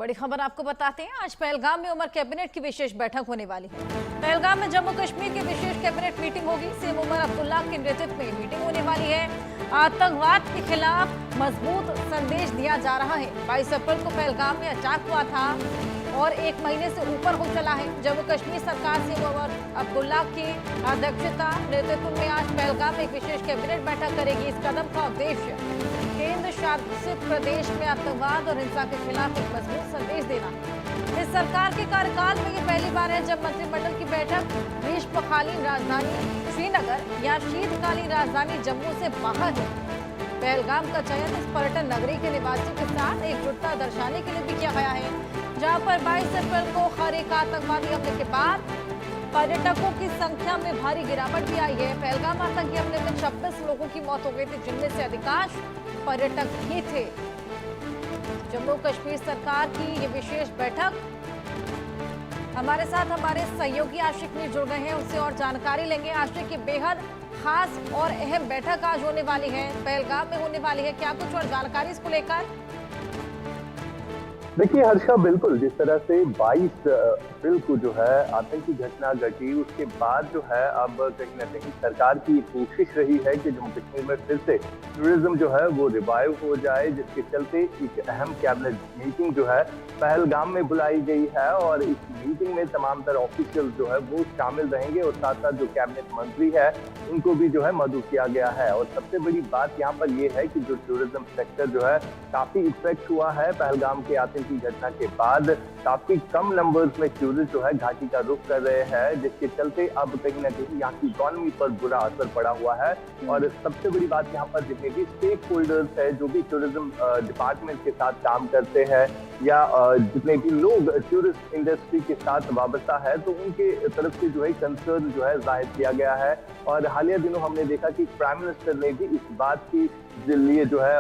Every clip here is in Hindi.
बड़ी खबर आपको बताते हैं। आज पहलगाम में उमर कैबिनेट की विशेष बैठक होने वाली है। पहलगाम में जम्मू कश्मीर की विशेष कैबिनेट मीटिंग होगी। सीएम उमर अब्दुल्ला के नेतृत्व में मीटिंग होने वाली है। आतंकवाद के खिलाफ मजबूत संदेश दिया जा रहा है। 22 अप्रैल को पहलगाम में अटैक हुआ था और 1 महीने से ऊपर हो चला है। जम्मू कश्मीर सरकार सीएम उमर अब्दुल्ला की अध्यक्षता नेतृत्व में आज पहलगाम में एक विशेष कैबिनेट बैठक करेगी। इस कदम का उद्देश्य केंद्र शासित प्रदेश में आतंकवाद और हिंसा के खिलाफ एक मजबूत संदेश देना। इस सरकार के कार्यकाल में ये पहली बार है जब मंत्रिमंडल की बैठक ग्रीष्मकालीन राजधानी श्रीनगर या शीतकालीन राजधानी जम्मू से बाहर है। पहलगाम का चयन इस पर्यटन नगरी के निवासियों के साथ एकजुटता दर्शाने के लिए भी किया गया है, जहां पर 22 अप्रैल को हर एक आतंकवादी हमले के बाद पर्यटकों की संख्या में भारी गिरावट भी आई है। पहलगाम आतंकी हमले में 26 लोगों की मौत हो गई थी, जिनमें से अधिकांश पर्यटक ही थे। जम्मू कश्मीर सरकार की ये विशेष बैठक, हमारे साथ हमारे सहयोगी आशिक मीर जुड़ गए हैं, उससे और जानकारी लेंगे। आशिक, ये बेहद खास और अहम बैठक आज होने वाली है, पहलगाम में होने वाली है, क्या कुछ और जानकारी इसको लेकर? देखिए हर्षा, बिल्कुल जिस तरह से 22 अप्रैल को जो है आतंकी घटना घटी, उसके बाद जो है अब कहीं ना कहीं सरकार की कोशिश रही है कि जम्मू कश्मीर में फिर से टूरिज्म जो है वो रिवाइव हो जाए, जिसके चलते एक अहम कैबिनेट मीटिंग जो है पहलगाम में बुलाई गई है। और इस मीटिंग में तमाम तरह ऑफिशियल जो है वो शामिल रहेंगे और साथ साथ जो कैबिनेट मंत्री है उनको भी जो है मदऊ किया गया है। और सबसे बड़ी बात यहाँ पर यह है कि जो टूरिज्म सेक्टर जो है काफी इफेक्ट हुआ है पहलगाम के आतंकी घटना के बाद। काफी कम नंबर्स में टूरिस्ट जो है घाटी का रुख कर रहे हैं, जिसके चलते अब कहीं ना कहीं यहाँ की इकोनॉमी पर बुरा असर पड़ा हुआ है। और सबसे बड़ी बात यहाँ पर जितने भी स्टेक होल्डर्स है, जो भी टूरिज्म डिपार्टमेंट के साथ काम करते हैं या जितने भी लोग टूरिस्ट इंडस्ट्री के साथ वाबस्ता है, तो उनके तरफ से जो है कंसर्न जो है जाहिर किया गया है। और हालिया दिनों हमने देखा कि प्राइम मिनिस्टर ने भी इस बात की लिए जो है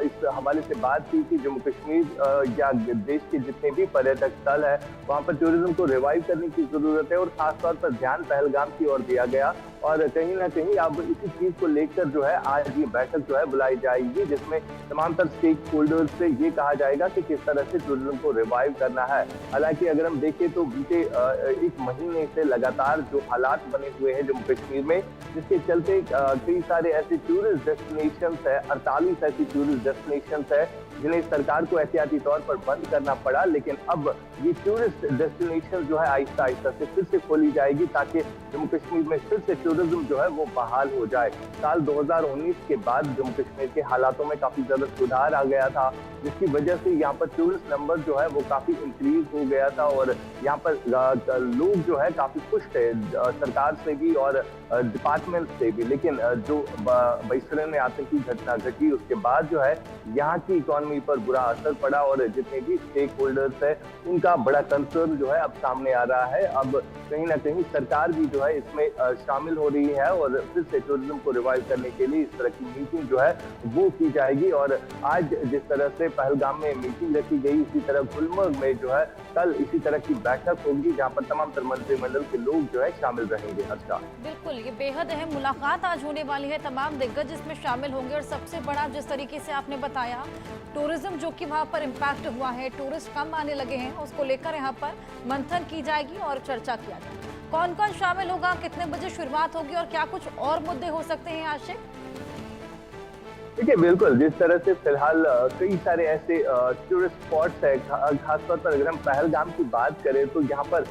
इस हवाले से बात की कि जम्मू कश्मीर या देश के जितने भी पर्यटक स्थल है वहां पर टूरिज्म को रिवाइव करने की जरूरत है। और खासतौर पर ध्यान पहलगाम की ओर दिया गया और कहीं ना कहीं अब इसी चीज को लेकर जो है आज ये बैठक जो है बुलाई जाएगी, जिसमें तमाम तर स्टेक होल्डर्स से ये कहा जाएगा कि किस तरह से टूरिज्म को रिवाइव करना है। हालांकि अगर हम देखें तो बीते 1 महीने से लगातार जो हालात बने हुए हैं जम्मू कश्मीर में, जिसके चलते कई सारे ऐसे टूरिस्ट डेस्टिनेशन है, 48 ऐसी टूरिस्ट डेस्टिनेशन है जिन्हें सरकार को एहतियाती तौर पर बंद करना पड़ा। लेकिन अब ये टूरिस्ट डेस्टिनेशन जो है आहिस्ता आहिस्ता से फिर से खोली जाएगी ताकि जम्मू कश्मीर में फिर से टूरिज्म जो है वो बहाल हो जाए। साल 2019 के बाद जम्मू कश्मीर के हालातों में काफी ज्यादा सुधार आ गया था, जिसकी वजह से यहाँ पर टूरिस्ट नंबर जो है वो काफी इंक्रीज हो गया था और यहाँ पर लोग जो है काफी खुश थे सरकार से भी और डिपार्टमेंट से भी। लेकिन जो 22 में आतंकी घटना घटी उसके बाद जो है यहाँ की इकोनॉमी पर बुरा असर पड़ा और जितने भी स्टेक होल्डर्स है उनका बड़ा कंसर्न जो है अब सामने आ रहा है। अब कहीं ना कहीं सरकार भी जो है इसमें शामिल हो रही है और फिर से टूरिज्म को रिवाइव करने के लिए इस तरह की मीटिंग जो है वो की जाएगी। और आज जिस तरह से पहलगाम में मीटिंग रखी गई, इसी तरह गुलमर्ग में जो है कल इसी तरह की बैठक होगी, जहाँ पर तमाम तर मंत्रिमंडल के लोग जो है शामिल रहेंगे। हर्षा, बिल्कुल, ये बेहद अहम मुलाकात आज होने वाली है, तमाम दिग्गज इसमें शामिल होंगे। और सबसे बड़ा जिस तरीके से आपने बताया, टूरिज्म जो कि वहाँ पर इम्पैक्ट हुआ है, टूरिस्ट कम आने लगे हैं, उसको लेकर यहाँ पर मंथन की जाएगी और चर्चा किया जाएगा। कौन कौन शामिल होगा, कितने बजे शुरुआत होगी और क्या कुछ और मुद्दे हो सकते हैं आशिक? देखिए बिल्कुल, जिस तरह से फिलहाल कई सारे ऐसे टूरिस्ट स्पॉट्स है, खासतौर पर अगर हम पहलगाम की बात करें तो यहाँ पर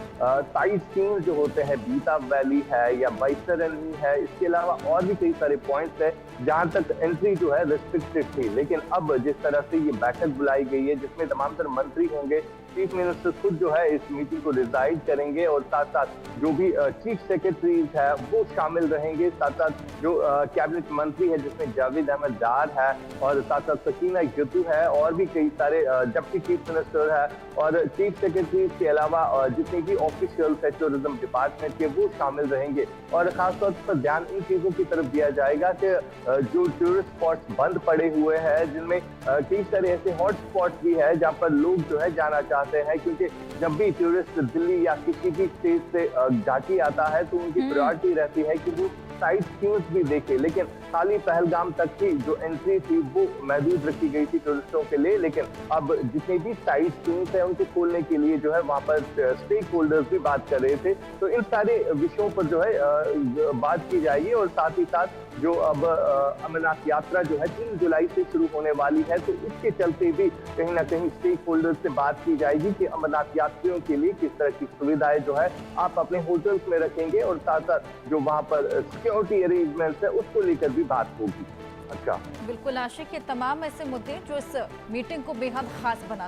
साइट सीन जो होते हैं, बीता वैली है या बैतरनी है, इसके अलावा और भी कई सारे पॉइंट्स है जहाँ तक एंट्री जो है रिस्ट्रिक्टेड थी। लेकिन अब जिस तरह से ये बैठक बुलाई गई है जिसमें तमाम तर मंत्री होंगे, चीफ मिनिस्टर खुद जो है इस मीटिंग को डिसाइड करेंगे और साथ साथ जो भी चीफ सेक्रेटरीज है वो शामिल रहेंगे। साथ साथ जो कैबिनेट मंत्री है जिसमें जावेद अहमद डार है और साथ साथ सकीना यतू है और भी कई सारे डिप्टी चीफ मिनिस्टर है और चीफ सेक्रेटरीज के अलावा जितने भी ऑफिशियल्स है टूरिज्म डिपार्टमेंट के वो शामिल रहेंगे। और खासतौर पर ध्यान इन चीजों की तरफ दिया जाएगा कि जो टूरिस्ट स्पॉट्स बंद पड़े हुए हैं, जिनमें कई सारे ऐसे हॉट स्पॉट्स भी है जहाँ पर लोग जो है जाना चाहते हैं, क्योंकि जब भी टूरिस्ट दिल्ली या किसी भी स्टेट से घाटी आता है तो उनकी प्रायोरिटी रहती है कि वो साइड सीन्स भी देखे, लेकिन खाली पहलगाम तक की जो एंट्री थी वो महदूद रखी गई थी टूरिस्टों के लिए। लेकिन अब जितनी भी साइड सीन्स है उनको खोलने के लिए जो है वहां पर स्टेक होल्डर्स भी बात कर रहे थे। तो इन सारे विषयों पर जो है बात की जाएगी और साथ ही साथ जो अब अमरनाथ यात्रा जो है 3 जुलाई से शुरू होने वाली है, तो उसके चलते भी कहीं ना कहीं स्टेक होल्डर्स से बात की जाएगी कि अमरनाथ यात्रियों के लिए किस तरह की सुविधाएं जो है आप अपने होटल्स में रखेंगे और साथ साथ जो वहां पर सिक्योरिटी अरेंजमेंट्स है उसको लेकर भी बात होगी। अच्छा, बिल्कुल आशिक, ये तमाम ऐसे मुद्दे जो इस मीटिंग को बेहद खास बना